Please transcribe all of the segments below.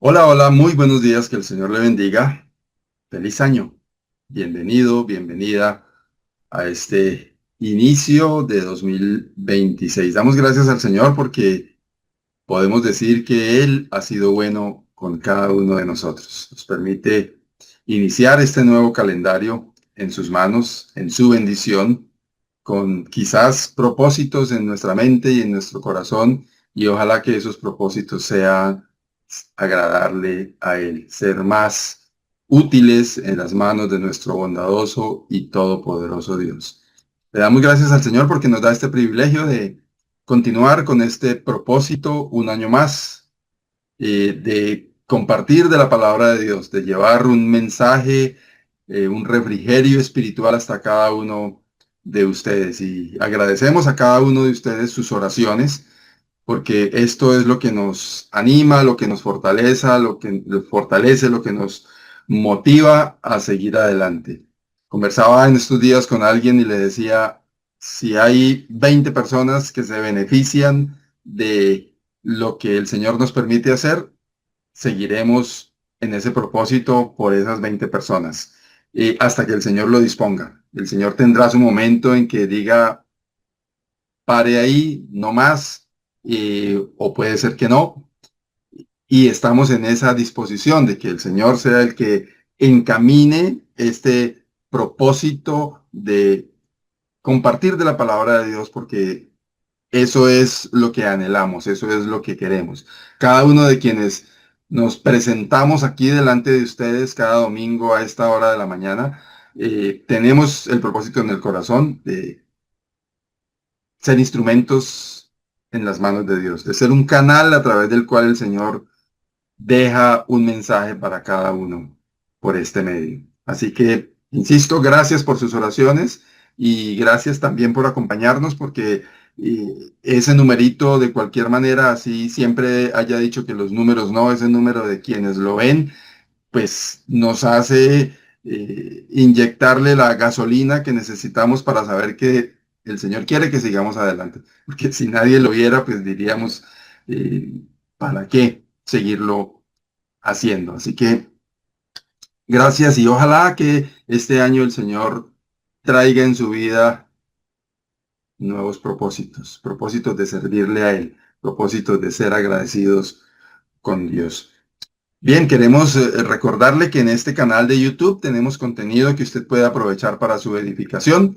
Hola, hola, muy buenos días, que el Señor le bendiga. Feliz año. Bienvenido, bienvenida a este inicio de 2026. Damos gracias al Señor porque podemos decir que Él ha sido bueno con cada uno de nosotros. Nos permite iniciar este nuevo calendario en sus manos, en su bendición, con quizás propósitos en nuestra mente y en nuestro corazón, y ojalá que esos propósitos sean agradarle a Él, ser más útiles en las manos de nuestro bondadoso y todopoderoso Dios. Le damos gracias al Señor porque nos da este privilegio de continuar con este propósito un año más, de compartir de la palabra de Dios, de llevar un mensaje, un refrigerio espiritual hasta cada uno de ustedes. Y agradecemos a cada uno de ustedes sus oraciones, porque esto es lo que nos anima, lo que nos fortalece, lo que nos motiva a seguir adelante. Conversaba en estos días con alguien y le decía, si hay 20 personas que se benefician de lo que el Señor nos permite hacer, seguiremos en ese propósito por esas 20 personas, hasta que el Señor lo disponga. El Señor tendrá su momento en que diga, pare ahí, no más, o puede ser que no, y estamos en esa disposición de que el Señor sea el que encamine este propósito de compartir de la palabra de Dios, porque eso es lo que anhelamos, eso es lo que queremos. Cada uno de quienes nos presentamos aquí delante de ustedes cada domingo a esta hora de la mañana, tenemos el propósito en el corazón de ser instrumentos en las manos de Dios, de ser un canal a través del cual el Señor deja un mensaje para cada uno por este medio. Así que, insisto, gracias por sus oraciones y gracias también por acompañarnos, porque ese numerito, de cualquier manera, así siempre haya dicho que los números no, ese número de quienes lo ven, pues nos hace inyectarle la gasolina que necesitamos para saber que el Señor quiere que sigamos adelante. Porque si nadie lo viera, pues diríamos, eh, ¿para qué seguirlo haciendo? Así que gracias, y ojalá que este año el Señor traiga en su vida nuevos propósitos, propósitos de servirle a Él, propósitos de ser agradecidos con Dios. Bien, queremos recordarle que en este canal de YouTube tenemos contenido que usted puede aprovechar para su edificación.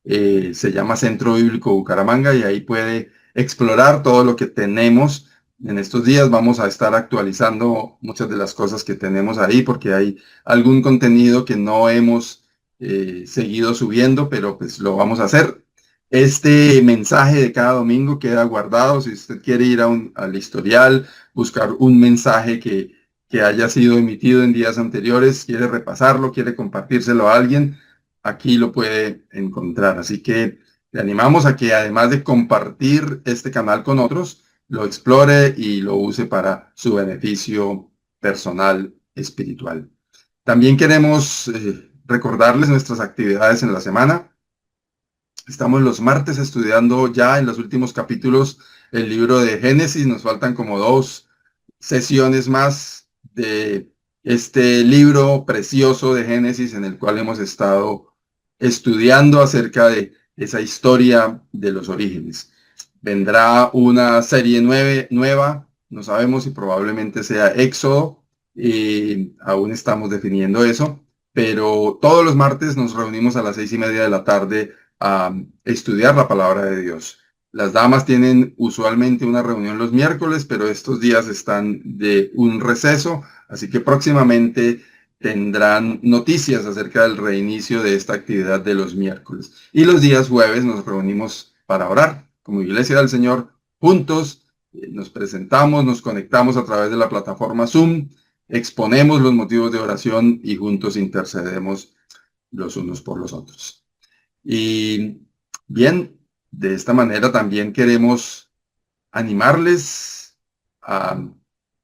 Se llama Centro Bíblico Bucaramanga, y ahí puede explorar todo lo que tenemos. En estos días vamos a estar actualizando muchas de las cosas que tenemos ahí, porque hay algún contenido que no hemos seguido subiendo, pero pues lo vamos a hacer. Este mensaje de cada domingo queda guardado. Si usted quiere ir al historial, buscar un mensaje que haya sido emitido en días anteriores, quiere repasarlo, quiere compartírselo a alguien, aquí lo puede encontrar. Así que le animamos a que, además de compartir este canal con otros, lo explore y lo use para su beneficio personal espiritual. También queremos recordarles nuestras actividades en la semana. Estamos los martes estudiando ya en los últimos capítulos el libro de Génesis. Nos faltan como 2 sesiones más de este libro precioso de Génesis, en el cual hemos estado estudiando acerca de esa historia de los orígenes. Vendrá una serie nueva, no sabemos si probablemente sea Éxodo, aún estamos definiendo eso, pero todos los martes nos reunimos a las 6:30 de la tarde a estudiar la palabra de Dios. Las damas tienen usualmente una reunión los miércoles, pero estos días están de un receso, así que próximamente tendrán noticias acerca del reinicio de esta actividad de los miércoles. Y los días jueves nos reunimos para orar como Iglesia del Señor juntos. Nos presentamos, nos conectamos a través de la plataforma Zoom, exponemos los motivos de oración y juntos intercedemos los unos por los otros. Y bien, de esta manera también queremos animarles a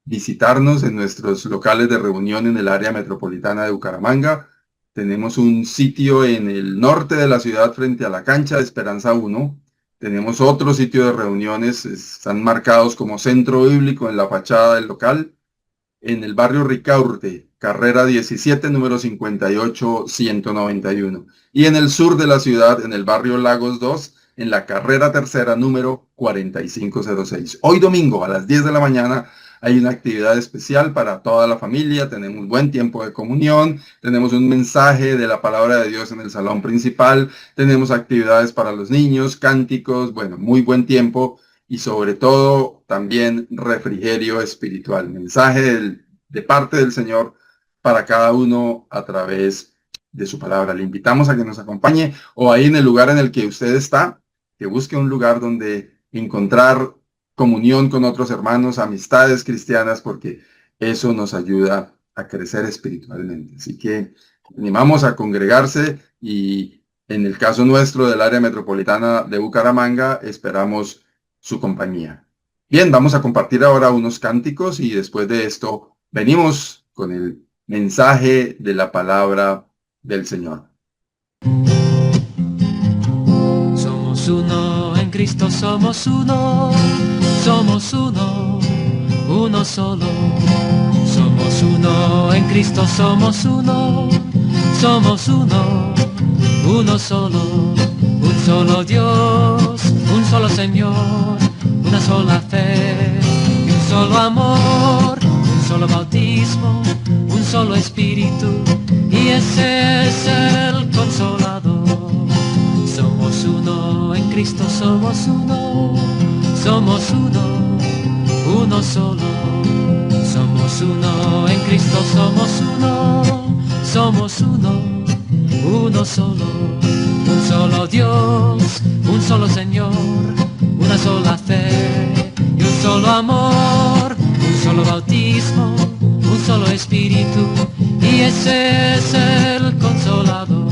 visitarnos en nuestros locales de reunión en el área metropolitana de Bucaramanga. Tenemos un sitio en el norte de la ciudad frente a la cancha de Esperanza 1. Tenemos otro sitio de reuniones, están marcados como Centro Bíblico en la fachada del local. en el barrio Ricaurte, carrera 17, número 58191. Y en el sur de la ciudad, en el barrio Lagos 2, en la carrera tercera, número 4506. Hoy domingo a las 10 de la mañana hay una actividad especial para toda la familia. Tenemos buen tiempo de comunión, tenemos un mensaje de la palabra de Dios en el salón principal, tenemos actividades para los niños, cánticos, bueno, muy buen tiempo y sobre todo también refrigerio espiritual, mensaje de parte del Señor para cada uno a través de su palabra. Le invitamos a que nos acompañe o ahí en el lugar en el que usted está, que busque un lugar donde encontrar comunión con otros hermanos, amistades cristianas, porque eso nos ayuda a crecer espiritualmente. Así que animamos a congregarse y en el caso nuestro del área metropolitana de Bucaramanga, esperamos su compañía. Bien, vamos a compartir ahora unos cánticos y después de esto venimos con el mensaje de la palabra del Señor. Somos uno en Cristo, somos uno solo. Somos uno en Cristo, somos uno solo. Un solo Dios, un solo Señor, una sola fe y un solo amor, un solo bautismo, un solo espíritu, y ese es el Consolador. Somos uno en Cristo, somos uno solo. Somos uno en Cristo, somos uno solo. Un solo Dios, un solo Señor, una sola fe y un solo amor, un solo bautismo, un solo espíritu, y ese es el Consolador.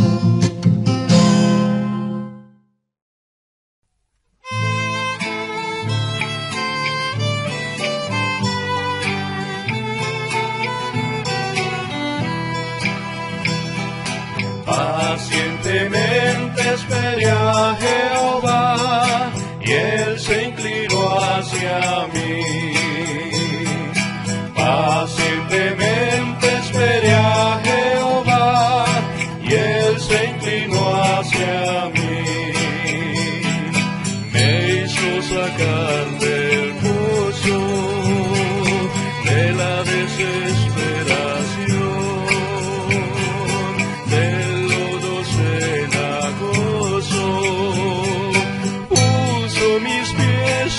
Pacientemente esperé a Jehová, y él se inclinó hacia mí. Pacientemente esperé a Jehová, y él se inclinó hacia mí. Me hizo sacar del pozo de la desesperación.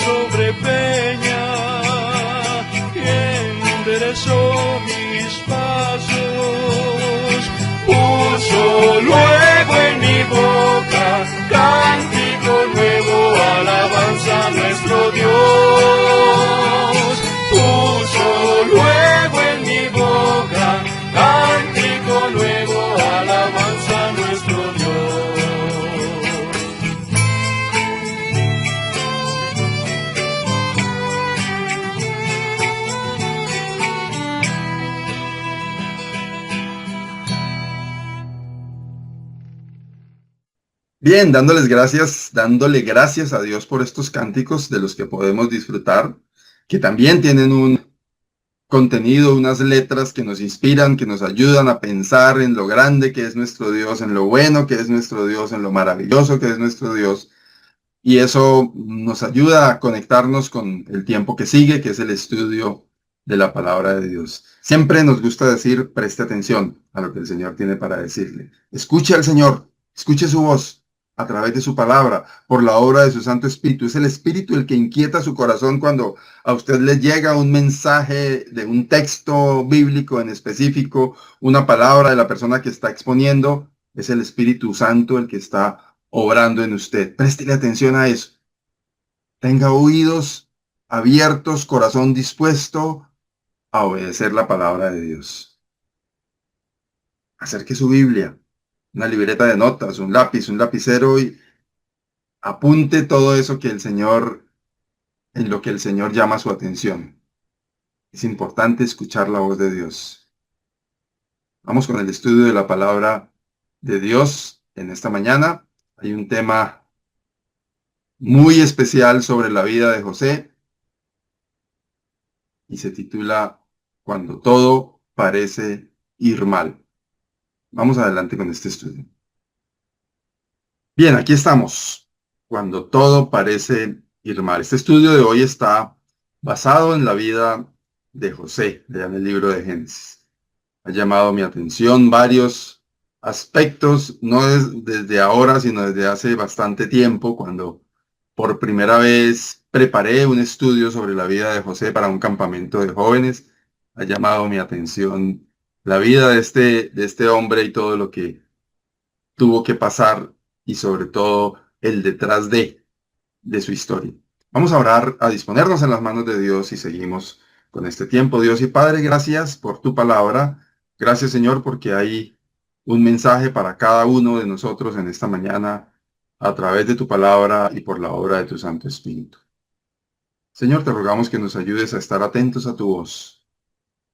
Sobre peña y enderezó mis pasos, puso luego en mi boca cántico nuevo, alabanza a nuestro Dios. Puso luego en mi boca cántico nuevo, alabanza a nuestro Dios. Bien, dándole gracias a Dios por estos cánticos de los que podemos disfrutar, que también tienen un contenido, unas letras que nos inspiran, que nos ayudan a pensar en lo grande que es nuestro Dios, en lo bueno que es nuestro Dios, en lo maravilloso que es nuestro Dios. Y eso nos ayuda a conectarnos con el tiempo que sigue, que es el estudio de la palabra de Dios. Siempre nos gusta decir, preste atención a lo que el Señor tiene para decirle. Escuche al Señor, escuche su voz a través de su palabra, por la obra de su Santo Espíritu. Es el Espíritu el que inquieta su corazón cuando a usted le llega un mensaje de un texto bíblico en específico, una palabra de la persona que está exponiendo. Es el Espíritu Santo el que está obrando en usted. Préstele atención a eso. Tenga oídos abiertos, corazón dispuesto a obedecer la palabra de Dios. Acerque su Biblia, una libreta de notas, un lápiz, un lapicero y apunte todo eso que el Señor, en lo que el Señor llama su atención. Es importante escuchar la voz de Dios. Vamos con el estudio de la palabra de Dios en esta mañana. Hay un tema muy especial sobre la vida de José y se titula cuando todo parece ir mal. Vamos adelante con este estudio. Bien, aquí estamos, cuando todo parece ir mal. Este estudio de hoy está basado en la vida de José, allá en el libro de Génesis. Ha llamado mi atención varios aspectos, no desde ahora, sino desde hace bastante tiempo, cuando por primera vez preparé un estudio sobre la vida de José para un campamento de jóvenes. Ha llamado mi atención la vida de este hombre y todo lo que tuvo que pasar y sobre todo el detrás de su historia. Vamos a orar, a disponernos en las manos de Dios y seguimos con este tiempo. Dios y Padre, gracias por tu palabra. Gracias, Señor, porque hay un mensaje para cada uno de nosotros en esta mañana a través de tu palabra y por la obra de tu Santo Espíritu. Señor, te rogamos que nos ayudes a estar atentos a tu voz,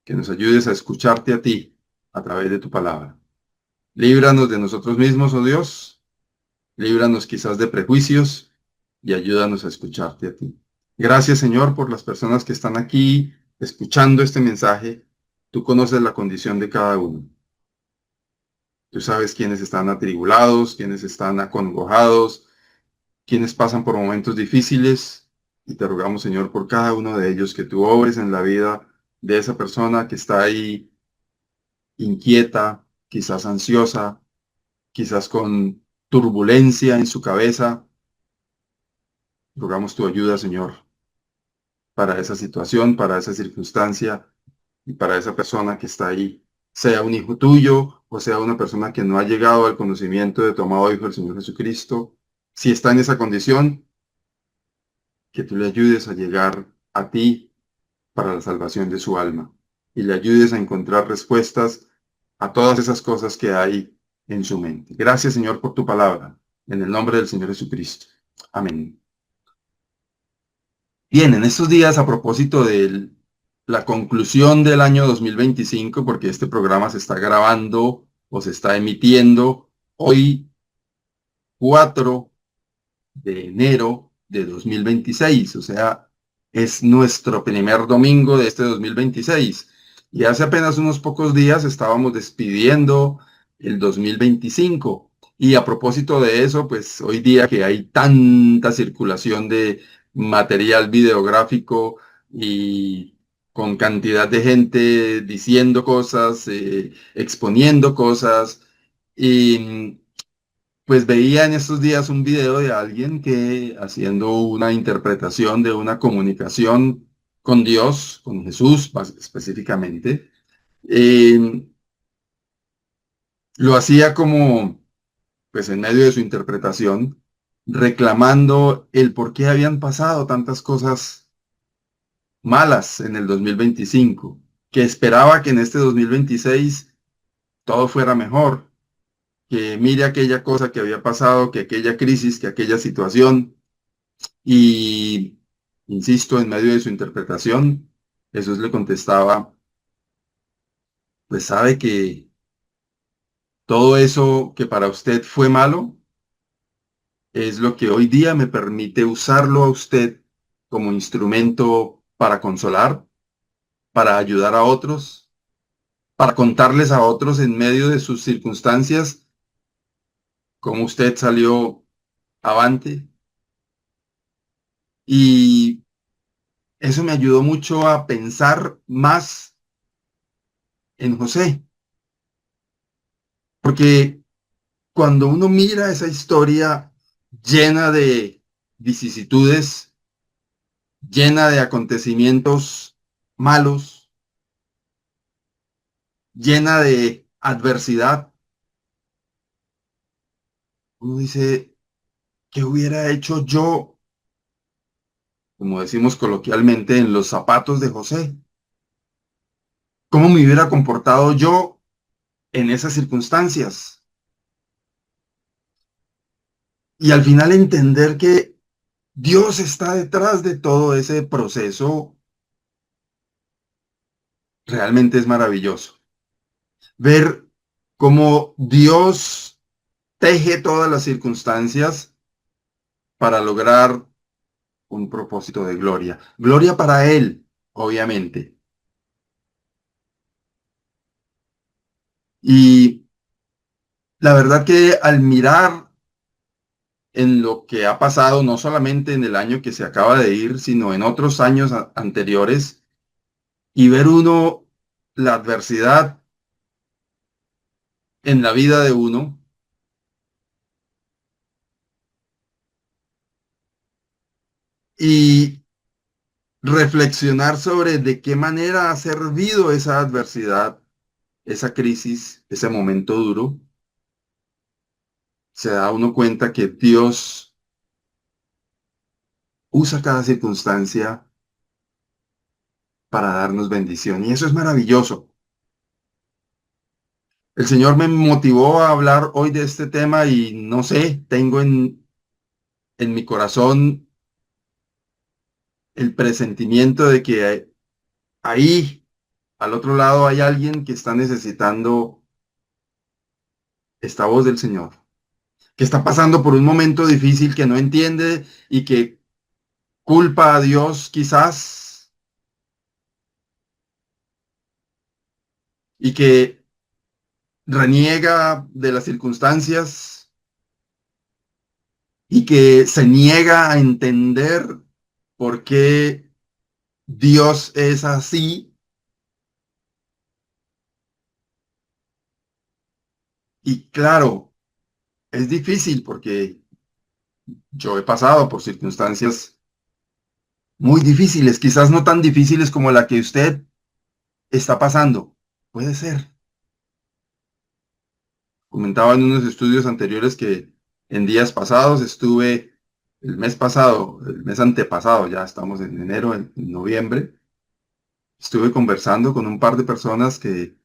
que nos ayudes a escucharte a ti a través de tu palabra. Líbranos de nosotros mismos, oh Dios. Líbranos quizás de prejuicios y ayúdanos a escucharte a ti. Gracias, Señor, por las personas que están aquí escuchando este mensaje. Tú conoces la condición de cada uno. Tú sabes quiénes están atribulados, quiénes están acongojados, quiénes pasan por momentos difíciles. Y te rogamos, Señor, por cada uno de ellos, que tú obres en la vida de esa persona que está ahí inquieta, quizás ansiosa, quizás con turbulencia en su cabeza. Rogamos tu ayuda, Señor, para esa situación, para esa circunstancia y para esa persona que está ahí, sea un hijo tuyo o sea una persona que no ha llegado al conocimiento de tu amado Hijo, el Señor Jesucristo. Si está en esa condición, que tú le ayudes a llegar a ti para la salvación de su alma y le ayudes a encontrar respuestas a todas esas cosas que hay en su mente. Gracias, Señor, por tu palabra. En el nombre del Señor Jesucristo. Amén. Bien, en estos días, a propósito de la conclusión del año 2025, porque este programa se está grabando o se está emitiendo hoy, 4 de enero de 2026, o sea, es nuestro primer domingo de este 2026. Y hace apenas unos pocos días estábamos despidiendo el 2025. Y a propósito de eso, pues hoy día que hay tanta circulación de material videográfico y con cantidad de gente diciendo cosas, exponiendo cosas, y pues veía en estos días un video de alguien que haciendo una interpretación de una comunicación con Dios, con Jesús específicamente, eh, lo hacía como, pues en medio de su interpretación, reclamando el por qué habían pasado tantas cosas malas en el 2025, que esperaba que en este 2026 todo fuera mejor, que mire aquella cosa que había pasado, que aquella crisis, que aquella situación. Y, insisto, en medio de su interpretación, Jesús le contestaba, pues sabe que todo eso que para usted fue malo es lo que hoy día me permite usarlo a usted como instrumento para consolar, para ayudar a otros, para contarles a otros en medio de sus circunstancias cómo usted salió avante. Y eso me ayudó mucho a pensar más en José, porque cuando uno mira esa historia llena de vicisitudes, llena de acontecimientos malos, llena de adversidad, uno dice, ¿qué hubiera hecho yo, como decimos coloquialmente, en los zapatos de José? ¿Cómo me hubiera comportado yo en esas circunstancias? Y al final entender que Dios está detrás de todo ese proceso realmente es maravilloso. Ver cómo Dios teje todas las circunstancias para lograr un propósito de gloria. Gloria para Él, obviamente, Y la verdad que al mirar en lo que ha pasado, no solamente en el año que se acaba de ir, sino en otros años anteriores, y ver uno la adversidad en la vida de uno y reflexionar sobre de qué manera ha servido esa adversidad, esa crisis, ese momento duro, se da uno cuenta que Dios usa cada circunstancia para darnos bendición. Y eso es maravilloso. El Señor me motivó a hablar hoy de este tema y no sé, tengo en mi corazón el presentimiento de que ahí, al otro lado, hay alguien que está necesitando esta voz del Señor, que está pasando por un momento difícil que no entiende y que culpa a Dios quizás y que reniega de las circunstancias y que se niega a entender por qué Dios es así. Y claro, es difícil porque yo he pasado por circunstancias muy difíciles, quizás no tan difíciles como la que usted está pasando. Puede ser. Comentaba en unos estudios anteriores que en días pasados estuve, el mes pasado, el mes antepasado, ya estamos en enero, en noviembre, estuve conversando con un par de personas que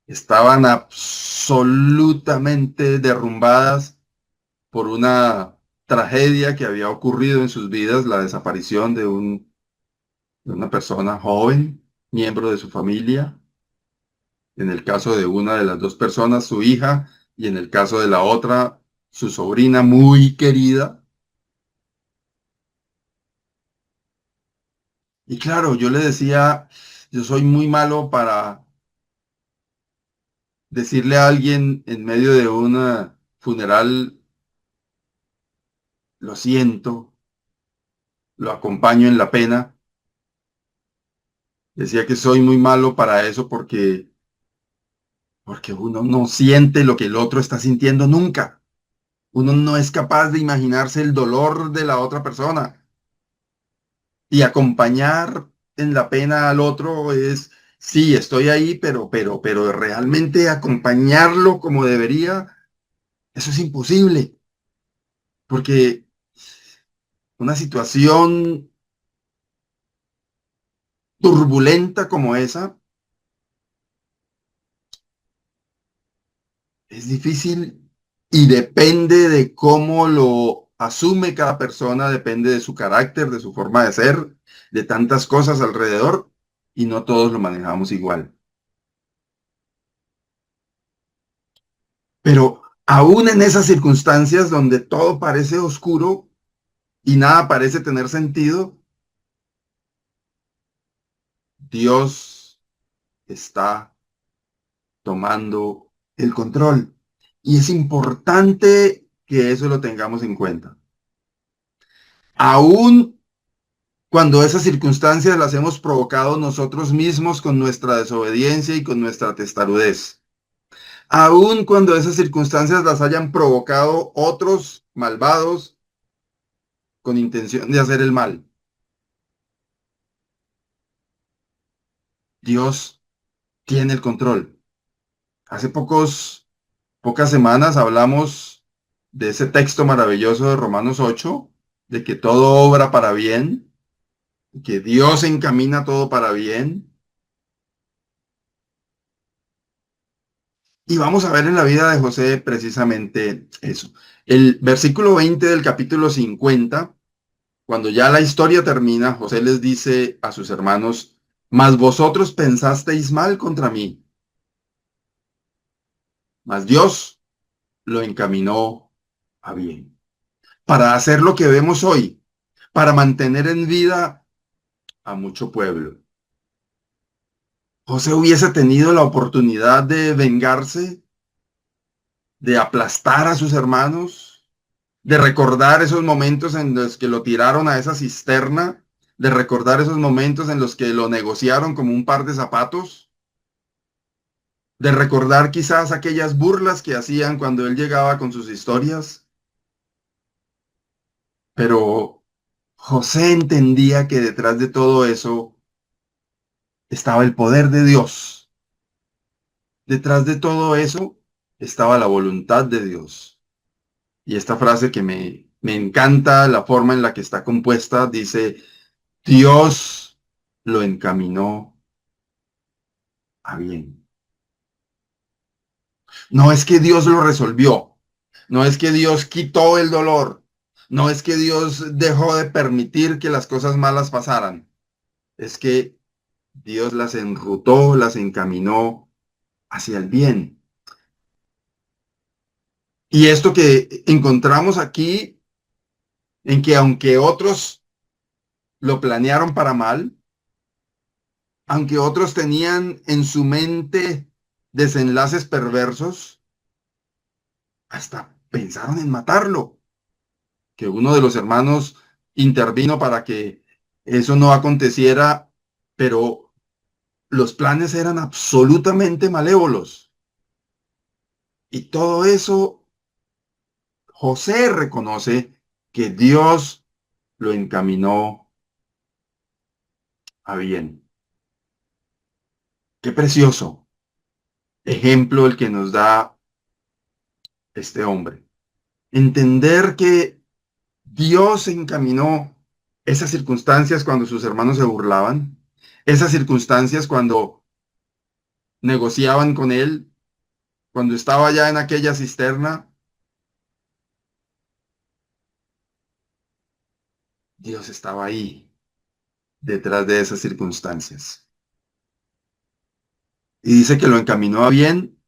estaban absolutamente derrumbadas por una tragedia que había ocurrido en sus vidas, la desaparición de una persona joven, miembro de su familia, en el caso de una de las dos personas, su hija, y en el caso de la otra, su sobrina muy querida. Y claro, yo le decía, yo soy muy malo para decirle a alguien en medio de una funeral, lo siento, lo acompaño en la pena. Decía que soy muy malo para eso porque uno no siente lo que el otro está sintiendo nunca. Uno no es capaz de imaginarse el dolor de la otra persona. Y acompañar en la pena al otro es, sí, estoy ahí, pero realmente acompañarlo como debería, eso es imposible. Porque una situación turbulenta como esa es difícil y depende de cómo lo asume cada persona, depende de su carácter, de su forma de ser, de tantas cosas alrededor y no todos lo manejamos igual. Pero aún en esas circunstancias donde todo parece oscuro y nada parece tener sentido, Dios está tomando el control. Y es importante que eso lo tengamos en cuenta. Aún cuando esas circunstancias las hemos provocado nosotros mismos con nuestra desobediencia y con nuestra testarudez. Aún cuando esas circunstancias las hayan provocado otros malvados con intención de hacer el mal. Dios tiene el control. Hace pocas semanas hablamos de ese texto maravilloso de Romanos 8, de que todo obra para bien, que Dios encamina todo para bien. Y vamos a ver en la vida de José precisamente eso. El versículo 20 del capítulo 50, cuando ya la historia termina, José les dice a sus hermanos, mas vosotros pensasteis mal contra mí, mas Dios lo encaminó a bien, para hacer lo que vemos hoy, para mantener en vida a mucho pueblo. José hubiese tenido la oportunidad de vengarse, de aplastar a sus hermanos, de recordar esos momentos en los que lo tiraron a esa cisterna, de recordar esos momentos en los que lo negociaron como un par de zapatos, de recordar quizás aquellas burlas que hacían cuando él llegaba con sus historias. Pero José entendía que detrás de todo eso estaba el poder de Dios. Detrás de todo eso estaba la voluntad de Dios. Y esta frase que me encanta, la forma en la que está compuesta, dice, Dios lo encaminó a bien. No es que Dios lo resolvió, no es que Dios quitó el dolor, no es que Dios dejó de permitir que las cosas malas pasaran, es que Dios las enrutó, las encaminó hacia el bien. Y esto que encontramos aquí, en que aunque otros lo planearon para mal, aunque otros tenían en su mente desenlaces perversos, hasta pensaron en matarlo, que uno de los hermanos intervino para que eso no aconteciera, pero los planes eran absolutamente malévolos. Y todo eso, José reconoce que Dios lo encaminó a bien. Qué precioso ejemplo el que nos da este hombre. Entender que Dios encaminó esas circunstancias cuando sus hermanos se burlaban, esas circunstancias cuando negociaban con él, cuando estaba ya en aquella cisterna. Dios estaba ahí, detrás de esas circunstancias. Y dice que lo encaminó a bien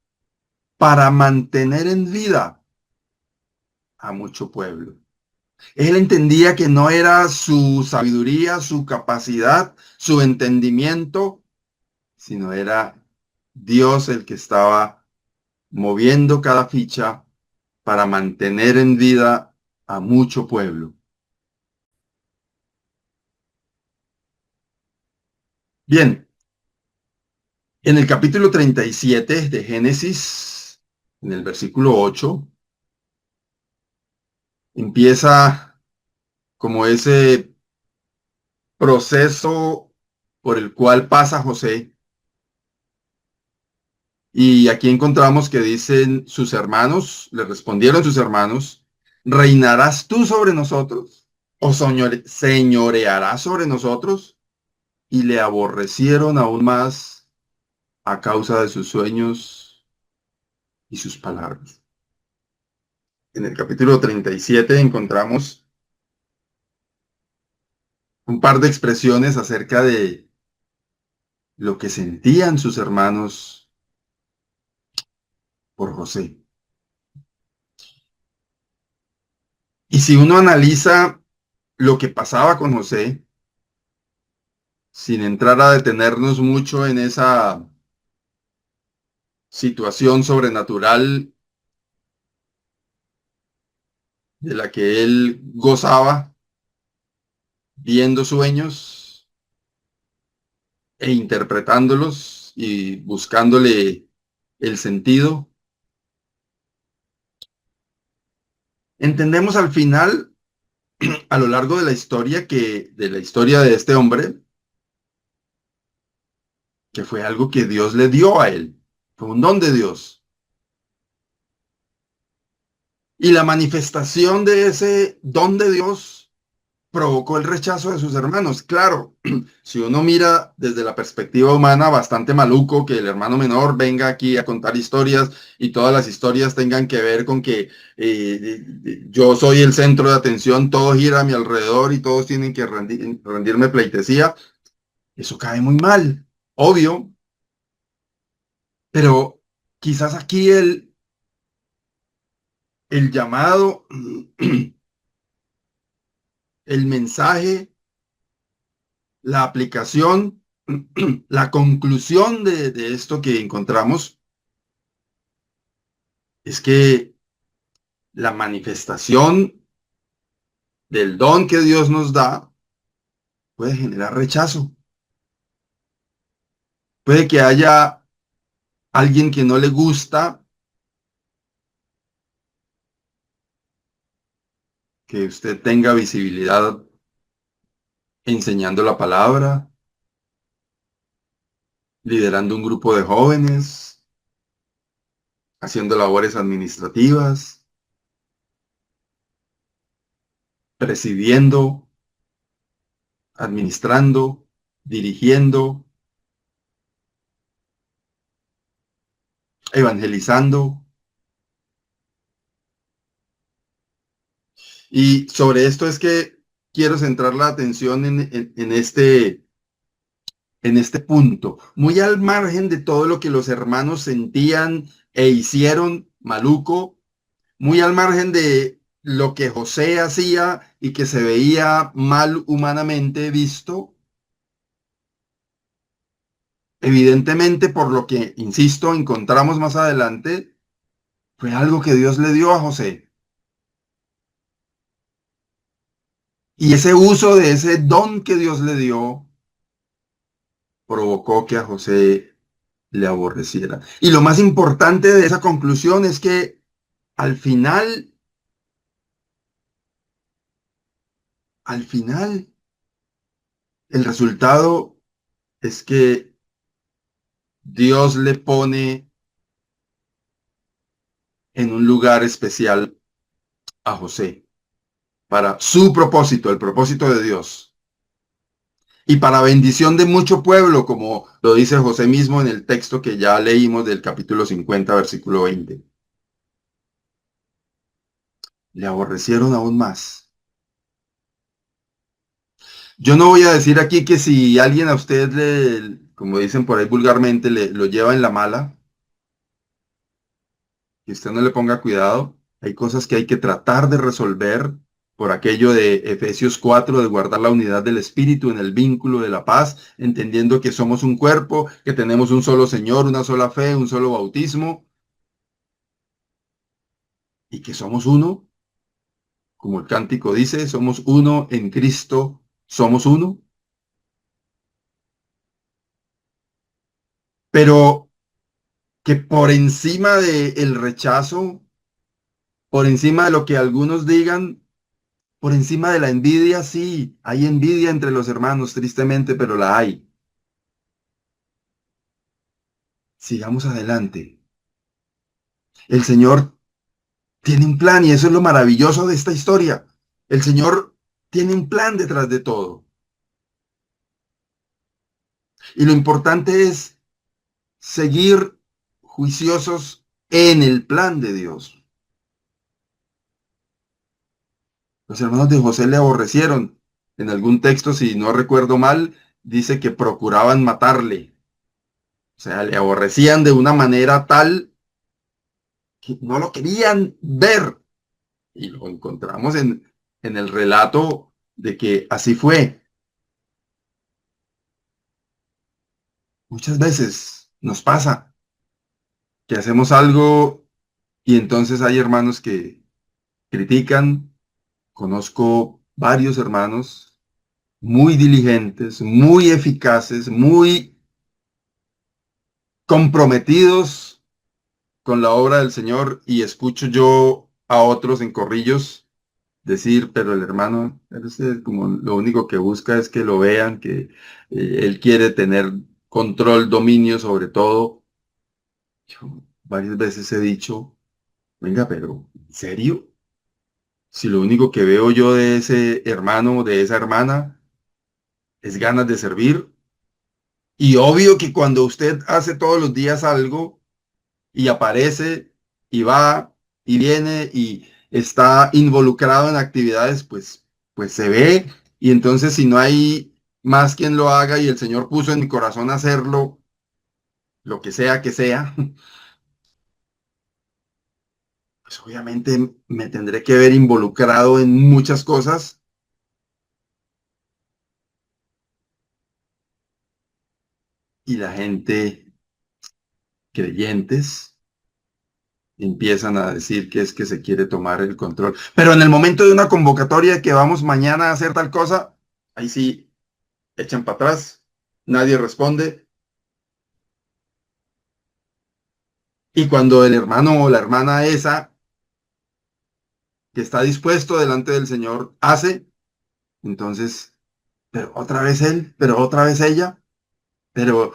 para mantener en vida a mucho pueblo. Él entendía que no era su sabiduría, su capacidad, su entendimiento, sino era Dios el que estaba moviendo cada ficha para mantener en vida a mucho pueblo. Bien, en el capítulo 37 de Génesis, en el versículo 8, empieza como ese proceso por el cual pasa José. Y aquí encontramos que dicen sus hermanos, le respondieron sus hermanos, ¿reinarás tú sobre nosotros? ¿O señorearás sobre nosotros? Y le aborrecieron aún más a causa de sus sueños y sus palabras. En el capítulo 37 encontramos un par de expresiones acerca de lo que sentían sus hermanos por José. Y si uno analiza lo que pasaba con José, sin entrar a detenernos mucho en esa situación sobrenatural de la que él gozaba, viendo sueños e interpretándolos y buscándole el sentido, entendemos al final, a lo largo de la historia, de la historia de este hombre, que fue algo que Dios le dio a él, fue un don de Dios. Y la manifestación de ese don de Dios provocó el rechazo de sus hermanos. Claro, si uno mira desde la perspectiva humana, bastante maluco que el hermano menor venga aquí a contar historias y todas las historias tengan que ver con que yo soy el centro de atención, todo gira a mi alrededor y todos tienen que rendirme pleitesía. Eso cae muy mal, obvio, pero quizás aquí el llamado, el mensaje, la aplicación La conclusión de esto que encontramos es que la manifestación del don que Dios nos da puede generar rechazo. Puede que haya alguien que no le gusta que usted tenga visibilidad enseñando la palabra, liderando un grupo de jóvenes, haciendo labores administrativas, presidiendo, administrando, dirigiendo, evangelizando. Y sobre esto es que quiero centrar la atención en este punto, muy al margen de todo lo que los hermanos sentían e hicieron maluco, muy al margen de lo que José hacía y que se veía mal humanamente visto, evidentemente por lo que, insisto, encontramos más adelante, fue algo que Dios le dio a José. Y ese uso de ese don que Dios le dio provocó que a José le aborreciera. Y lo más importante de esa conclusión es que al final, al final, el resultado es que Dios le pone en un lugar especial a José para su propósito, el propósito de Dios. Y para bendición de mucho pueblo, como lo dice José mismo en el texto que ya leímos del capítulo 50, versículo 20. Le aborrecieron aún más. Yo no voy a decir aquí que si alguien a usted le, como dicen por ahí vulgarmente, lo lleva en la mala, que usted no le ponga cuidado. Hay cosas que hay que tratar de resolver por aquello de Efesios 4, de guardar la unidad del espíritu en el vínculo de la paz, entendiendo que somos un cuerpo, que tenemos un solo Señor, una sola fe, un solo bautismo, y que somos uno, como el cántico dice, somos uno en Cristo, somos uno. Pero que por encima del rechazo, por encima de lo que algunos digan, por encima de la envidia, sí, hay envidia entre los hermanos, tristemente, pero la hay. Sigamos adelante. El Señor tiene un plan y eso es lo maravilloso de esta historia. El Señor tiene un plan detrás de todo. Y lo importante es seguir juiciosos en el plan de Dios. Los hermanos de José le aborrecieron. En algún texto, si no recuerdo mal, dice que procuraban matarle. O sea, le aborrecían de una manera tal que no lo querían ver. Y lo encontramos en el relato de que así fue. Muchas veces nos pasa que hacemos algo y entonces hay hermanos que critican. Conozco varios hermanos muy diligentes, muy eficaces, muy comprometidos con la obra del Señor y escucho yo a otros en corrillos decir, pero el hermano, él como lo único que busca es que lo vean, que él quiere tener control, dominio sobre todo. Yo varias veces he dicho, venga, pero ¿en serio? Si lo único que veo yo de ese hermano, de esa hermana, es ganas de servir. Y obvio que cuando usted hace todos los días algo y aparece y va y viene y está involucrado en actividades, pues se ve. Y entonces si no hay más quien lo haga y el Señor puso en mi corazón hacerlo, lo que sea, pues obviamente me tendré que ver involucrado en muchas cosas y la gente, creyentes, empiezan a decir que es que se quiere tomar el control. Pero en el momento de una convocatoria que vamos mañana a hacer tal cosa, ahí sí echan para atrás, nadie responde. Y cuando el hermano o la hermana esa que está dispuesto delante del Señor hace, entonces, pero otra vez él, pero otra vez ella, pero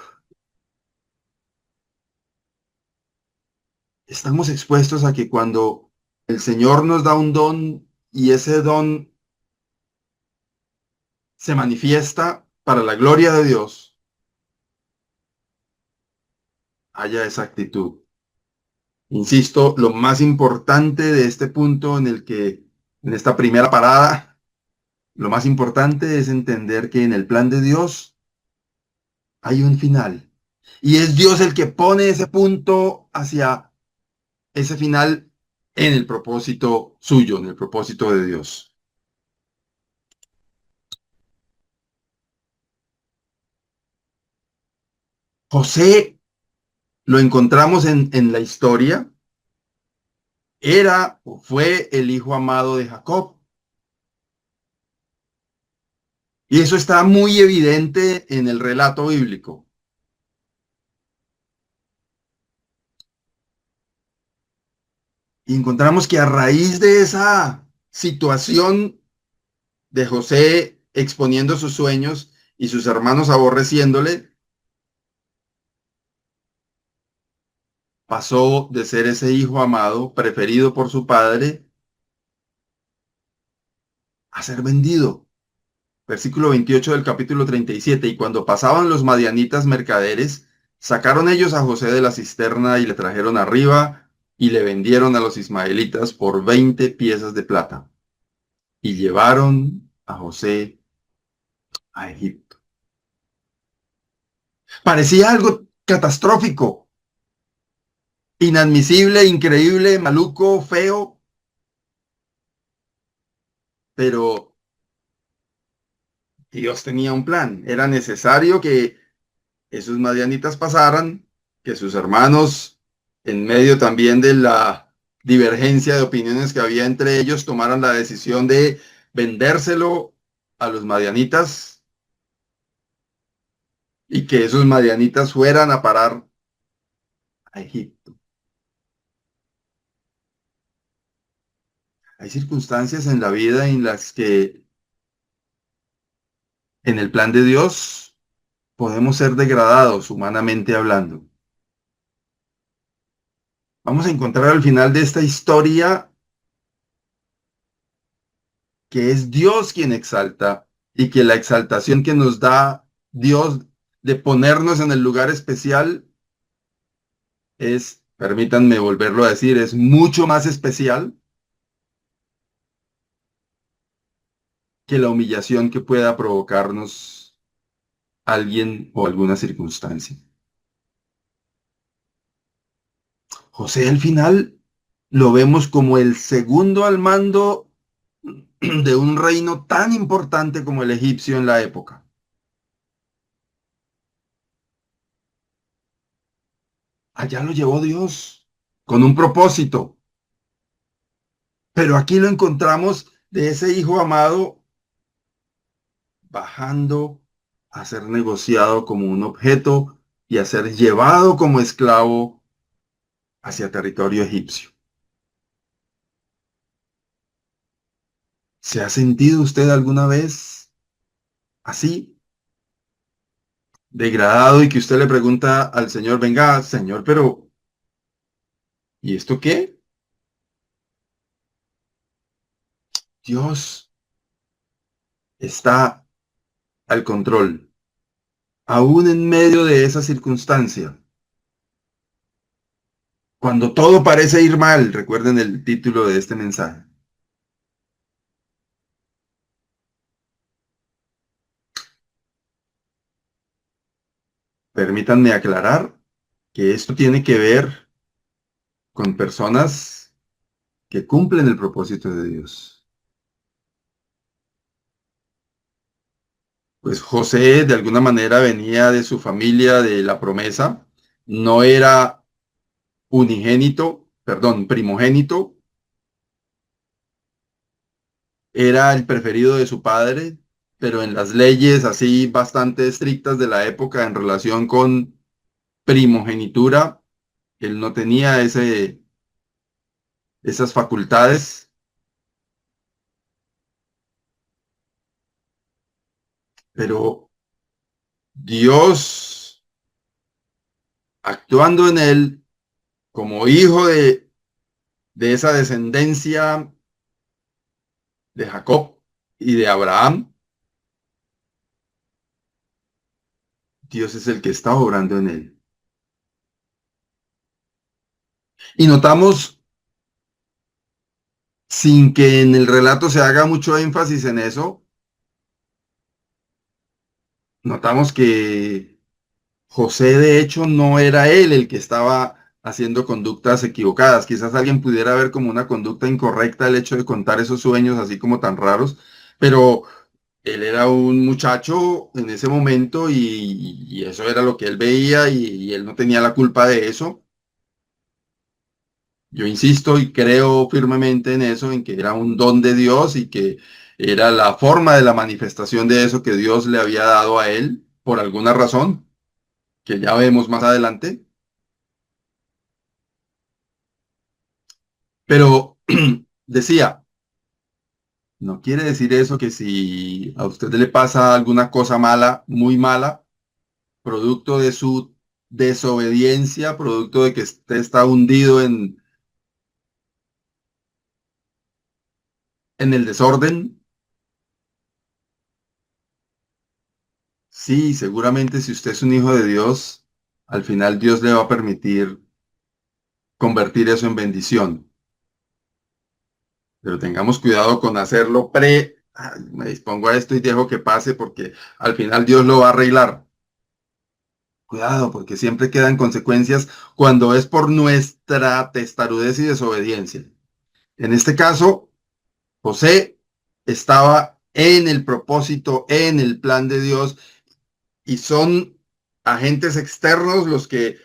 estamos expuestos a que cuando el Señor nos da un don y ese don se manifiesta para la gloria de Dios, haya esa actitud. Insisto, lo más importante de este punto en esta primera parada, lo más importante es entender que en el plan de Dios hay un final. Y es Dios el que pone ese punto hacia ese final en el propósito suyo, en el propósito de Dios. José lo encontramos en la historia, era o fue el hijo amado de Jacob. Y eso está muy evidente en el relato bíblico. Y encontramos que a raíz de esa situación de José exponiendo sus sueños y sus hermanos aborreciéndole, pasó de ser ese hijo amado, preferido por su padre, a ser vendido. Versículo 28 del capítulo 37. Y cuando pasaban los madianitas mercaderes, sacaron ellos a José de la cisterna y le trajeron arriba y le vendieron a los ismaelitas por 20 piezas de plata. Y llevaron a José a Egipto. Parecía algo catastrófico, inadmisible, increíble, maluco, feo, pero Dios tenía un plan. Era necesario que esos madianitas pasaran, que sus hermanos, en medio también de la divergencia de opiniones que había entre ellos, tomaran la decisión de vendérselo a los madianitas y que esos madianitas fueran a parar a Egipto. Hay circunstancias en la vida en las que en el plan de Dios podemos ser degradados humanamente hablando. Vamos a encontrar al final de esta historia que es Dios quien exalta y que la exaltación que nos da Dios de ponernos en el lugar especial es, permítanme volverlo a decir, es mucho más especial que la humillación que pueda provocarnos alguien o alguna circunstancia. José al final lo vemos como el segundo al mando de un reino tan importante como el egipcio en la época. Allá lo llevó Dios con un propósito, pero aquí lo encontramos de ese hijo amado bajando a ser negociado como un objeto y a ser llevado como esclavo hacia territorio egipcio. ¿Se ha sentido usted alguna vez así, degradado y que usted le pregunta al Señor, venga, Señor, pero ¿y esto qué? Dios está al control, aún en medio de esa circunstancia. Cuando todo parece ir mal, recuerden el título de este mensaje. Permítanme aclarar que esto tiene que ver con personas que cumplen el propósito de Dios. Pues José de alguna manera venía de su familia de la promesa, no era unigénito, perdón, primogénito, era el preferido de su padre, pero en las leyes así bastante estrictas de la época en relación con primogenitura, él no tenía esas facultades, pero Dios, actuando en él como hijo de esa descendencia de Jacob y de Abraham, Dios es el que está obrando en él. Y notamos, sin que en el relato se haga mucho énfasis en eso, notamos que José de hecho no era él el que estaba haciendo conductas equivocadas. Quizás alguien pudiera ver como una conducta incorrecta el hecho de contar esos sueños así como tan raros, pero él era un muchacho en ese momento y eso era lo que él veía y él no tenía la culpa de eso. Yo insisto y creo firmemente en eso, en que era un don de Dios y que era la forma de la manifestación de eso que Dios le había dado a él por alguna razón, que ya vemos más adelante. Pero decía, no quiere decir eso que si a usted le pasa alguna cosa mala, muy mala, producto de su desobediencia, producto de que usted está hundido en el desorden, sí, seguramente si usted es un hijo de Dios, al final Dios le va a permitir convertir eso en bendición. Pero tengamos cuidado con hacerlo me dispongo a esto y dejo que pase porque al final Dios lo va a arreglar. Cuidado, porque siempre quedan consecuencias cuando es por nuestra testarudez y desobediencia. En este caso, José estaba en el propósito, en el plan de Dios, y son agentes externos los que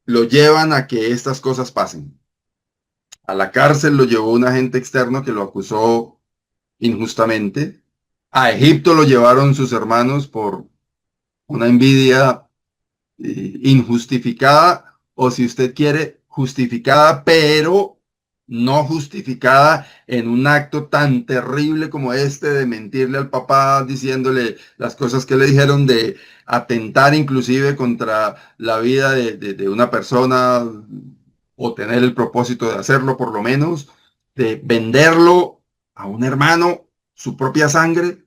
lo llevan a que estas cosas pasen. A la cárcel lo llevó un agente externo que lo acusó injustamente. A Egipto lo llevaron sus hermanos por una envidia injustificada, o si usted quiere, justificada, pero no justificada en un acto tan terrible como este de mentirle al papá diciéndole las cosas que le dijeron, de atentar inclusive contra la vida de una persona o tener el propósito de hacerlo por lo menos, de venderlo a un hermano, su propia sangre.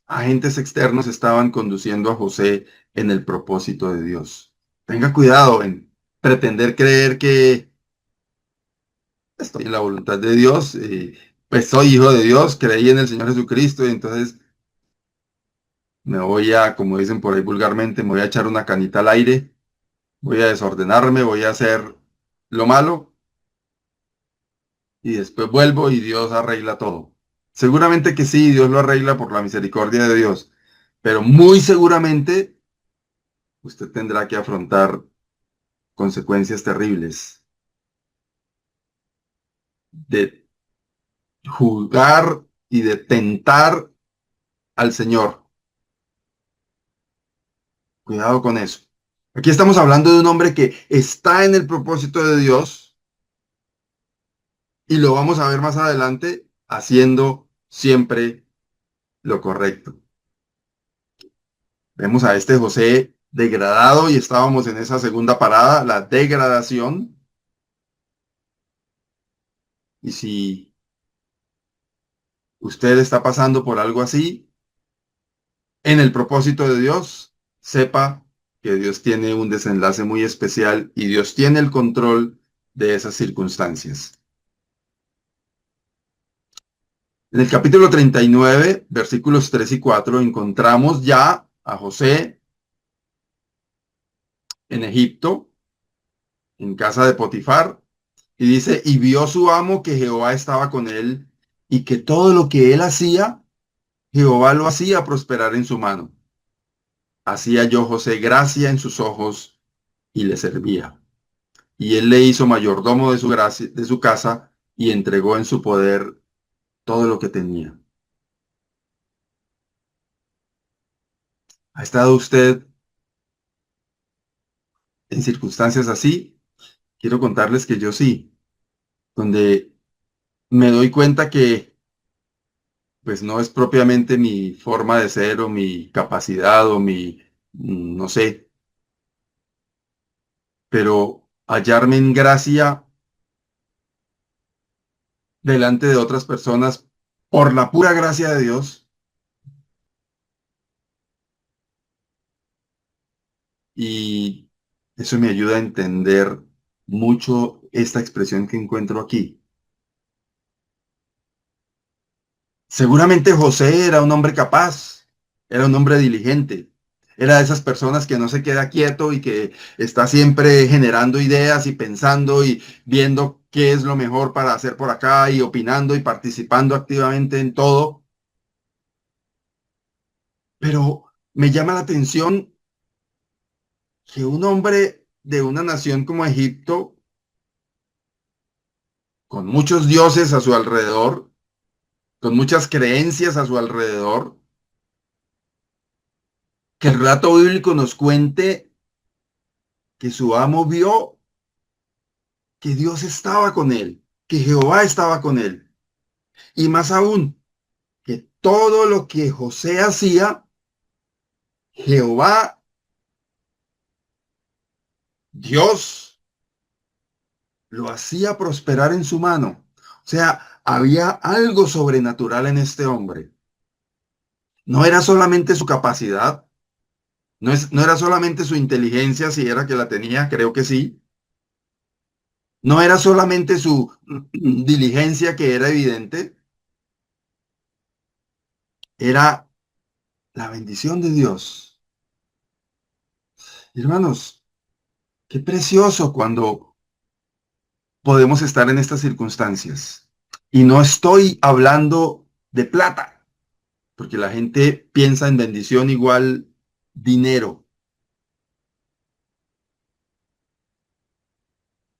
Agentes externos estaban conduciendo a José en el propósito de Dios. Tenga cuidado en pretender creer que estoy en la voluntad de Dios, pues soy hijo de Dios, creí en el Señor Jesucristo y entonces me voy a, como dicen por ahí vulgarmente, me voy a echar una canita al aire, voy a desordenarme, voy a hacer lo malo y después vuelvo y Dios arregla todo. Seguramente que sí, Dios lo arregla por la misericordia de Dios, pero muy seguramente usted tendrá que afrontar consecuencias terribles de juzgar y de tentar al Señor. Cuidado con eso. Aquí estamos hablando de un hombre que está en el propósito de Dios y lo vamos a ver más adelante haciendo siempre lo correcto. Vemos a este José degradado y estábamos en esa segunda parada, la degradación. Y si usted está pasando por algo así, en el propósito de Dios, sepa que Dios tiene un desenlace muy especial y Dios tiene el control de esas circunstancias. En el capítulo 39, versículos 3 y 4, encontramos ya a José en Egipto, en casa de Potifar, y dice, y vio su amo que Jehová estaba con él, y que todo lo que él hacía, Jehová lo hacía prosperar en su mano. Así halló José gracia en sus ojos y le servía. Y él le hizo mayordomo de su gracia, de su casa, y entregó en su poder todo lo que tenía. ¿Ha estado usted en circunstancias así? Quiero contarles que yo sí, donde me doy cuenta que pues no es propiamente mi forma de ser o mi capacidad o mi, no sé, pero hallarme en gracia delante de otras personas por la pura gracia de Dios, y eso me ayuda a entender mucho esta expresión que encuentro aquí. Seguramente José era un hombre capaz, era un hombre diligente, era de esas personas que no se queda quieto y que está siempre generando ideas y pensando y viendo qué es lo mejor para hacer por acá y opinando y participando activamente en todo. Pero me llama la atención que un hombre de una nación como Egipto, con muchos dioses a su alrededor, con muchas creencias a su alrededor, que el relato bíblico nos cuente que su amo vio que Dios estaba con él, que Jehová estaba con él. Y más aún, que todo lo que José hacía, Jehová, Dios, lo hacía prosperar en su mano. O sea, había algo sobrenatural en este hombre. No era solamente su capacidad, no era solamente su inteligencia, si era que la tenía, creo que sí. No era solamente su diligencia, que era evidente, era la bendición de Dios. Hermanos, qué precioso cuando podemos estar en estas circunstancias. Y no estoy hablando de plata, porque la gente piensa en bendición igual dinero.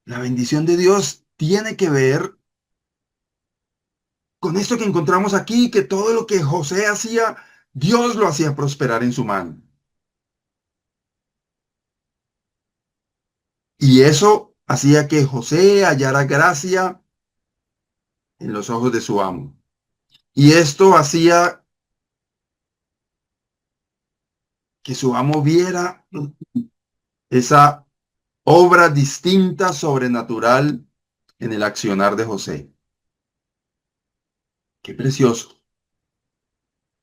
La bendición de Dios tiene que ver con esto que encontramos aquí, que todo lo que José hacía, Dios lo hacía prosperar en su mano. Y eso hacía que José hallara gracia en los ojos de su amo. Y esto hacía que su amo viera esa obra distinta, sobrenatural en el accionar de José. Qué precioso.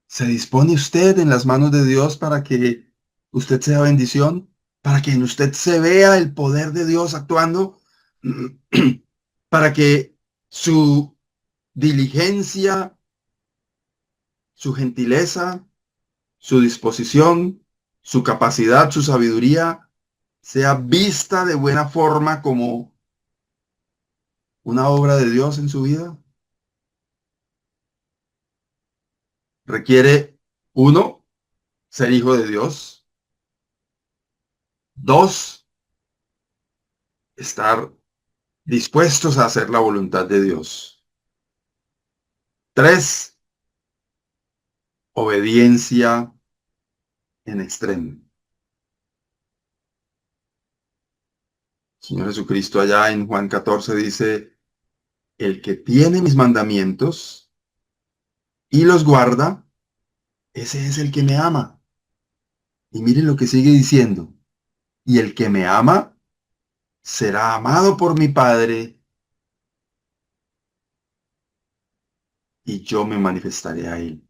¿Se dispone usted en las manos de Dios para que usted sea bendición? ¿Para que en usted se vea el poder de Dios actuando? ¿Para que su diligencia, su gentileza, su disposición, su capacidad, su sabiduría sea vista de buena forma como una obra de Dios en su vida? Requiere, uno, ser hijo de Dios. Dos, estar dispuestos a hacer la voluntad de Dios. Tres, obediencia en extremo. Señor Jesucristo allá en Juan 14 dice, el que tiene mis mandamientos y los guarda, ese es el que me ama. Y miren lo que sigue diciendo. Y el que me ama será amado por mi Padre, y yo me manifestaré a él.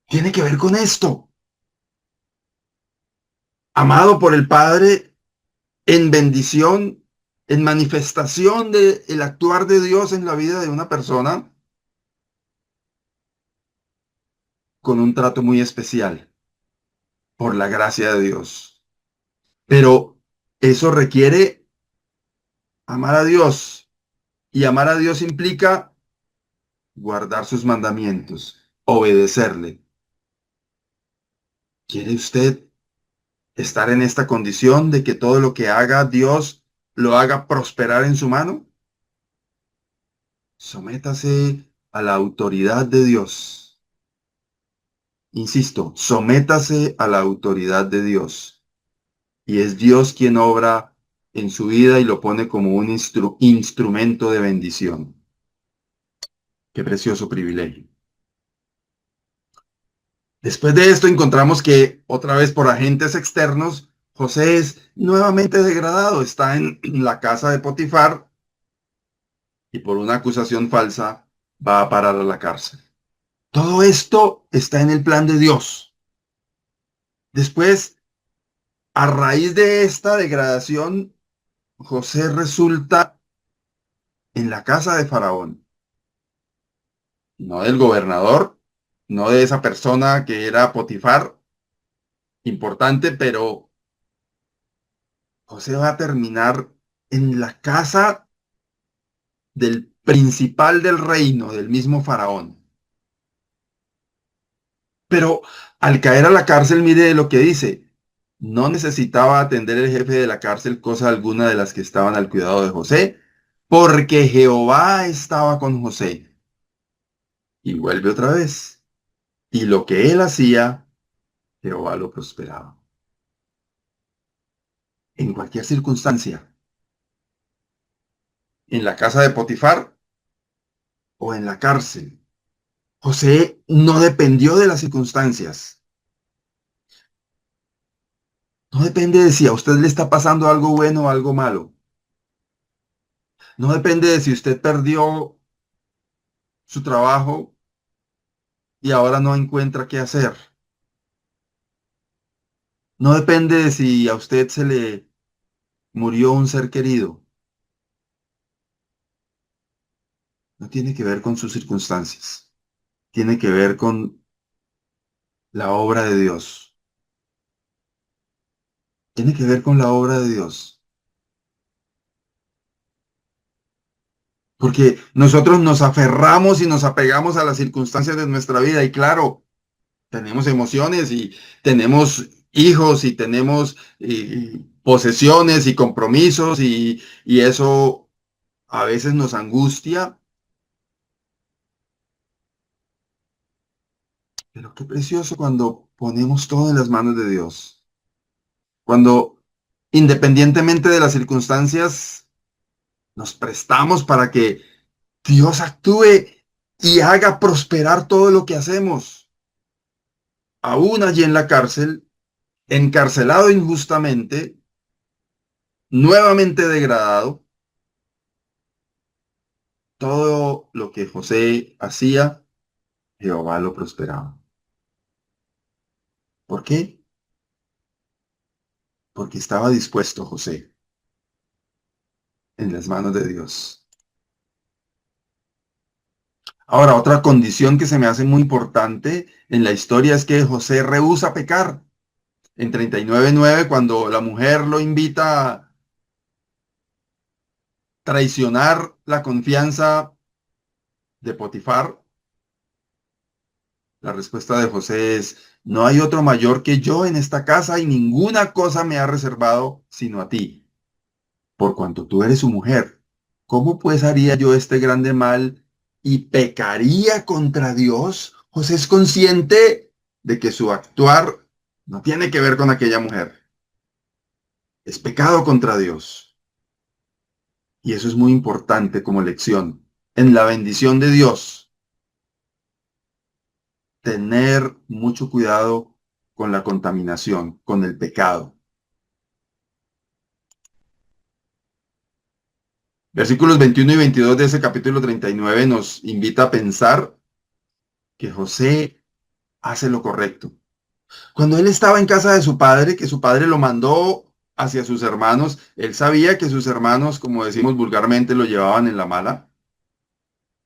Tiene que ver con esto. Amado por el Padre en bendición, en manifestación del actuar de Dios en la vida de una persona, con un trato muy especial, por la gracia de Dios. Pero eso requiere amar a Dios Y amar a Dios implica guardar sus mandamientos, obedecerle. ¿Quiere usted estar en esta condición de que todo lo que haga Dios lo haga prosperar en su mano? Sométase a la autoridad de Dios. Insisto, sométase a la autoridad de Dios. Y es Dios quien obra en su vida y lo pone como un instrumento de bendición. Qué precioso privilegio. Después de esto encontramos que otra vez por agentes externos, José es nuevamente degradado. Está en la casa de Potifar y por una acusación falsa va a parar a la cárcel. Todo esto está en el plan de Dios. Después, a raíz de esta degradación, José resulta en la casa de Faraón. No del gobernador, no de esa persona que era Potifar, importante, pero José va a terminar en la casa del principal del reino, del mismo Faraón. Pero al caer a la cárcel, mire lo que dice. No necesitaba atender el jefe de la cárcel cosa alguna de las que estaban al cuidado de José, porque Jehová estaba con José. Y vuelve otra vez. Y lo que él hacía, Jehová lo prosperaba. En cualquier circunstancia, en la casa de Potifar o en la cárcel, José no dependió de las circunstancias. No depende de si a usted le está pasando algo bueno o algo malo. No depende de si usted perdió su trabajo y ahora no encuentra qué hacer. No depende de si a usted se le murió un ser querido. No tiene que ver con sus circunstancias. Tiene que ver con la obra de Dios. Tiene que ver con la obra de Dios. Porque nosotros nos aferramos y nos apegamos a las circunstancias de nuestra vida. Y claro, tenemos emociones y tenemos hijos y tenemos posesiones y compromisos y eso a veces nos angustia. Pero qué precioso cuando ponemos todo en las manos de Dios. Cuando independientemente de las circunstancias nos prestamos para que Dios actúe y haga prosperar todo lo que hacemos. Aún allí en la cárcel, encarcelado injustamente, nuevamente degradado, todo lo que José hacía, Jehová lo prosperaba. ¿Por qué? Porque estaba dispuesto José en las manos de Dios. Ahora, otra condición que se me hace muy importante en la historia es que José rehúsa pecar. En 39:9, cuando la mujer lo invita a traicionar la confianza de Potifar, la respuesta de José es, no hay otro mayor que yo en esta casa y ninguna cosa me ha reservado sino a ti, por cuanto tú eres su mujer. ¿Cómo pues haría yo este grande mal y pecaría contra Dios? José es consciente de que su actuar no tiene que ver con aquella mujer. Es pecado contra Dios. Y eso es muy importante como lección. En la bendición de Dios, tener mucho cuidado con la contaminación, con el pecado. Versículos 21 y 22 de ese capítulo 39 nos invita a pensar que José hace lo correcto. Cuando él estaba en casa de su padre, que su padre lo mandó hacia sus hermanos, él sabía que sus hermanos, como decimos vulgarmente, lo llevaban en la mala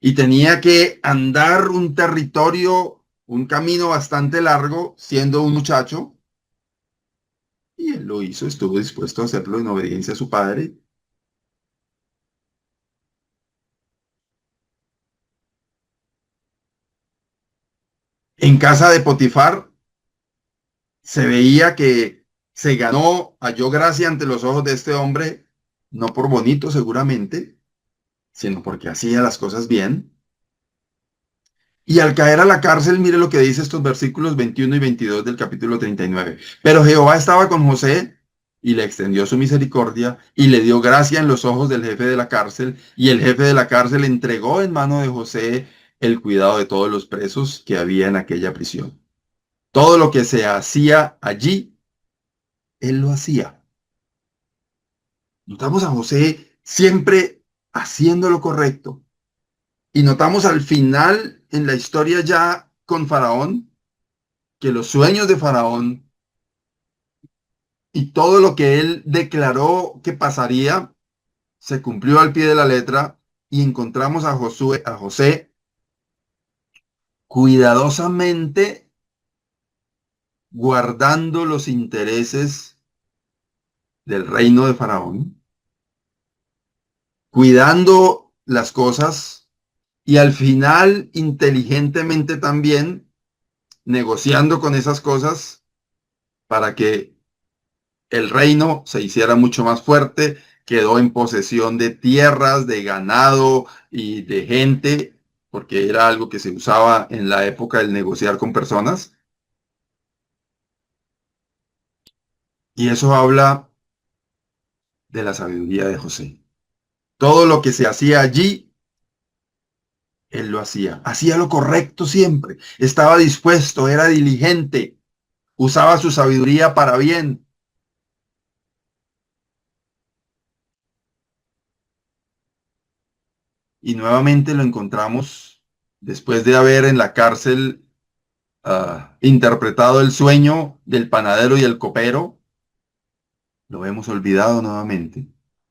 y tenía que andar un territorio, un camino bastante largo, siendo un muchacho, y él lo hizo, estuvo dispuesto a hacerlo en obediencia a su padre. En casa de Potifar se veía que se ganó, halló gracia ante los ojos de este hombre, no por bonito seguramente, sino porque hacía las cosas bien. Y al caer a la cárcel, mire lo que dice estos versículos 21 y 22 del capítulo 39. Pero Jehová estaba con José y le extendió su misericordia y le dio gracia en los ojos del jefe de la cárcel, y el jefe de la cárcel entregó en mano de José el cuidado de todos los presos que había en aquella prisión. Todo lo que se hacía allí, él lo hacía. Notamos a José siempre haciendo lo correcto. Y notamos al final en la historia ya con Faraón, que los sueños de Faraón y todo lo que él declaró que pasaría se cumplió al pie de la letra, y encontramos a José cuidadosamente guardando los intereses del reino de Faraón, cuidando las cosas y al final inteligentemente también negociando con esas cosas para que el reino se hiciera mucho más fuerte, quedó en posesión de tierras, de ganado y de gente, porque era algo que se usaba en la época del negociar con personas. Y eso habla de la sabiduría de José. Todo lo que se hacía allí, él lo hacía. Hacía lo correcto siempre. Estaba dispuesto, era diligente, usaba su sabiduría para bien. Y nuevamente lo encontramos después de haber en la cárcel interpretado el sueño del panadero y el copero. Lo hemos olvidado nuevamente.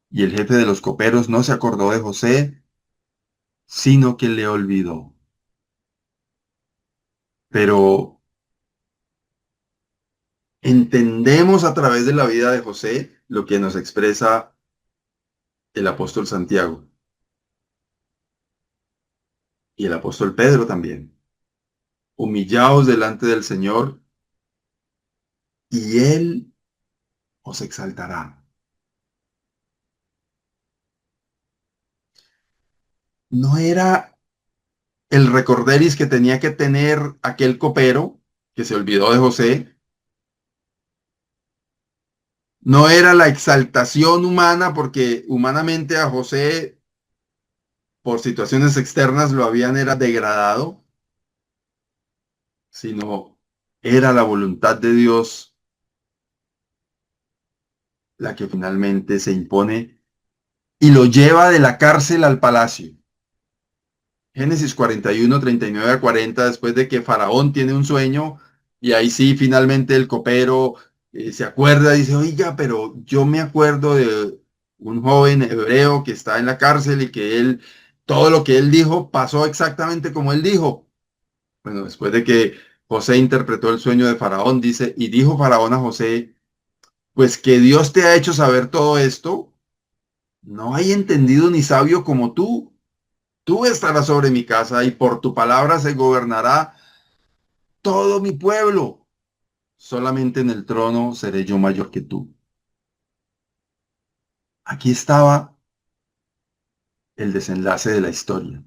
Y el jefe de los coperos no se acordó de José, sino que le olvidó. Pero entendemos a través de la vida de José lo que nos expresa el apóstol Santiago y el apóstol Pedro también. Humillaos delante del Señor y Él os exaltará. No era el recorderis que tenía que tener aquel copero que se olvidó de José. No era la exaltación humana, porque humanamente a José, por situaciones externas, lo habían era degradado, sino era la voluntad de Dios la que finalmente se impone y lo lleva de la cárcel al palacio. Génesis 41, 39 a 40, después de que Faraón tiene un sueño, y ahí sí finalmente el copero se acuerda, dice, oiga, pero yo me acuerdo de un joven hebreo que está en la cárcel y que él, todo lo que él dijo pasó exactamente como él dijo. Bueno, después de que José interpretó el sueño de Faraón, dice, y dijo Faraón a José, pues que Dios te ha hecho saber todo esto, no hay entendido ni sabio como tú. Tú estarás sobre mi casa y por tu palabra se gobernará todo mi pueblo. Solamente en el trono seré yo mayor que tú. Aquí estaba el desenlace de la historia,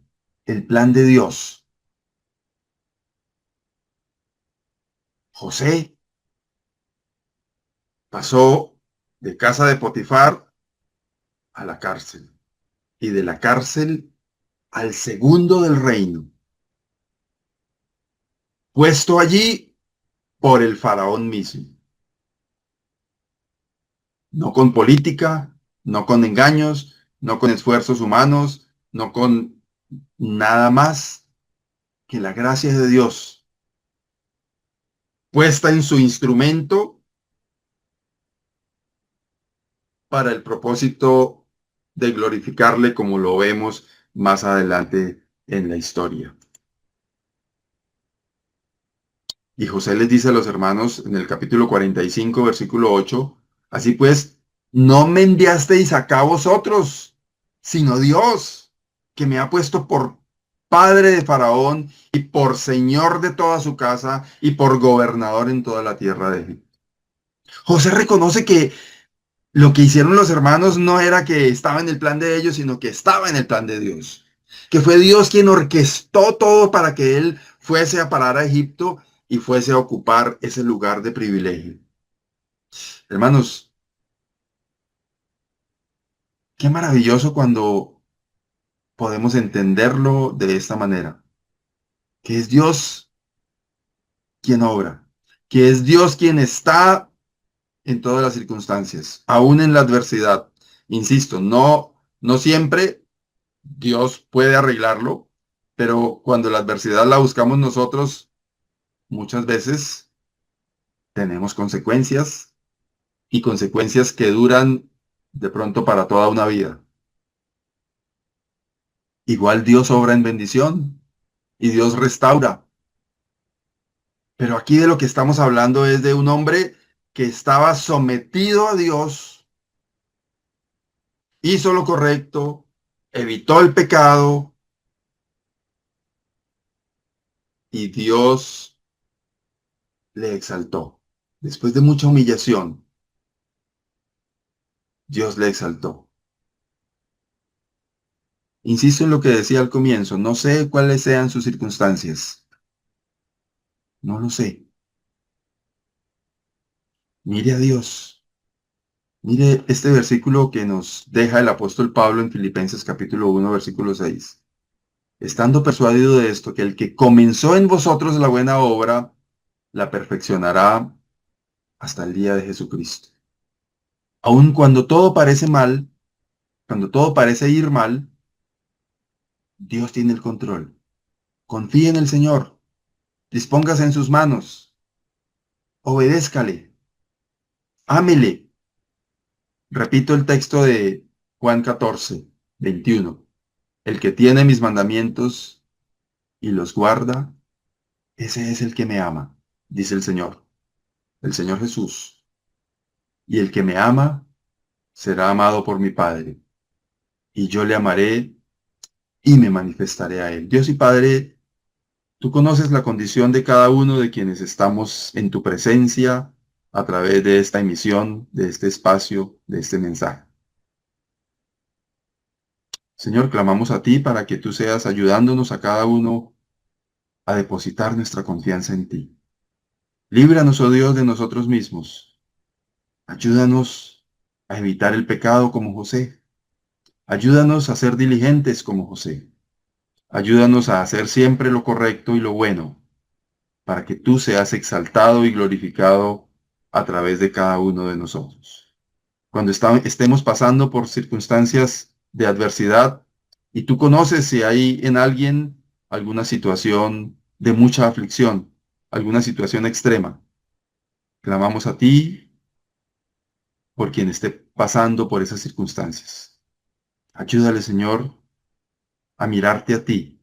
el plan de Dios. José pasó de casa de Potifar a la cárcel, y de la cárcel al segundo del reino, puesto allí por el faraón mismo. No con política, no con engaños, no con esfuerzos humanos, no con nada más que la gracia de Dios puesta en su instrumento para el propósito de glorificarle, como lo vemos más adelante en la historia. Y José les dice a los hermanos en el capítulo 45, versículo 8, así pues, no me enviasteis acá vosotros, sino Dios, que me ha puesto por padre de Faraón y por señor de toda su casa y por gobernador en toda la tierra de Egipto. José reconoce que lo que hicieron los hermanos no era que estaba en el plan de ellos, sino que estaba en el plan de Dios. Que fue Dios quien orquestó todo para que él fuese a parar a Egipto y fuese a ocupar ese lugar de privilegio. Hermanos, qué maravilloso cuando podemos entenderlo de esta manera. Que es Dios quien obra. Que es Dios quien está en todas las circunstancias, aún en la adversidad. Insisto, no siempre Dios puede arreglarlo, pero cuando la adversidad la buscamos nosotros, muchas veces tenemos consecuencias y consecuencias que duran de pronto para toda una vida. Igual Dios obra en bendición y Dios restaura. Pero aquí de lo que estamos hablando es de un hombre que estaba sometido a Dios, hizo lo correcto, evitó el pecado y Dios le exaltó. Después de mucha humillación, Dios le exaltó. Insisto en lo que decía al comienzo, no sé cuáles sean sus circunstancias. No lo sé. Mire a Dios. Mire este versículo que nos deja el apóstol Pablo en Filipenses capítulo 1, versículo 6. Estando persuadido de esto, que el que comenzó en vosotros la buena obra, la perfeccionará hasta el día de Jesucristo. Aun cuando todo parece mal, cuando todo parece ir mal, Dios tiene el control. Confíe en el Señor. Dispóngase en sus manos. Obedézcale. Ámele. Repito el texto de Juan 14, 21. El que tiene mis mandamientos y los guarda, ese es el que me ama, dice el Señor Jesús. Y el que me ama será amado por mi Padre, y yo le amaré y me manifestaré a él. Dios y Padre, tú conoces la condición de cada uno de quienes estamos en tu presencia a través de esta emisión, de este espacio, de este mensaje. Señor, clamamos a ti para que tú seas ayudándonos a cada uno a depositar nuestra confianza en ti. Líbranos, oh Dios, de nosotros mismos. Ayúdanos a evitar el pecado como José. Ayúdanos a ser diligentes como José. Ayúdanos a hacer siempre lo correcto y lo bueno, para que tú seas exaltado y glorificado a través de cada uno de nosotros. Cuando estemos pasando por circunstancias de adversidad y tú conoces si hay en alguien alguna situación de mucha aflicción, alguna situación extrema, clamamos a ti por quien esté pasando por esas circunstancias. Ayúdale, Señor, a mirarte a ti,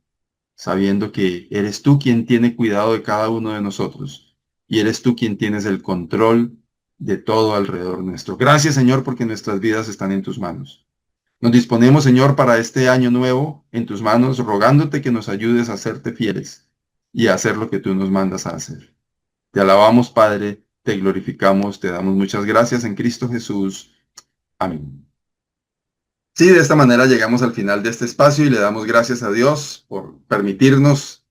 sabiendo que eres tú quien tiene cuidado de cada uno de nosotros y eres tú quien tienes el control de todo alrededor nuestro. Gracias, Señor, porque nuestras vidas están en tus manos. Nos disponemos, Señor, para este año nuevo en tus manos, rogándote que nos ayudes a hacerte fieles y a hacer lo que tú nos mandas a hacer. Te alabamos, Padre, te glorificamos, te damos muchas gracias en Cristo Jesús. Amén. Sí, de esta manera llegamos al final de este espacio y le damos gracias a Dios por permitirnos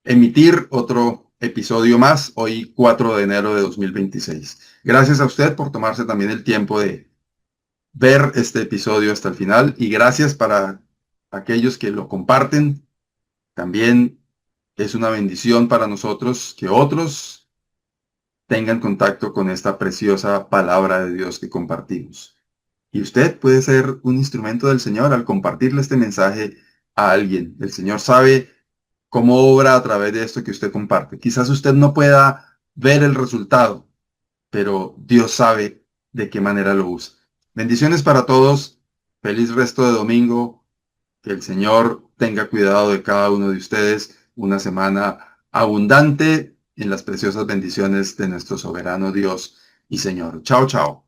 emitir otro episodio más, hoy 4 de enero de 2026. Gracias a usted por tomarse también el tiempo de ver este episodio hasta el final y gracias para aquellos que lo comparten. También es una bendición para nosotros que otros tengan contacto con esta preciosa palabra de Dios que compartimos. Y usted puede ser un instrumento del Señor al compartirle este mensaje a alguien. El Señor sabe cómo obra a través de esto que usted comparte. Quizás usted no pueda ver el resultado, pero Dios sabe de qué manera lo usa. Bendiciones para todos. Feliz resto de domingo. Que el Señor tenga cuidado de cada uno de ustedes. Una semana abundante en las preciosas bendiciones de nuestro soberano Dios y Señor. Chao, chao.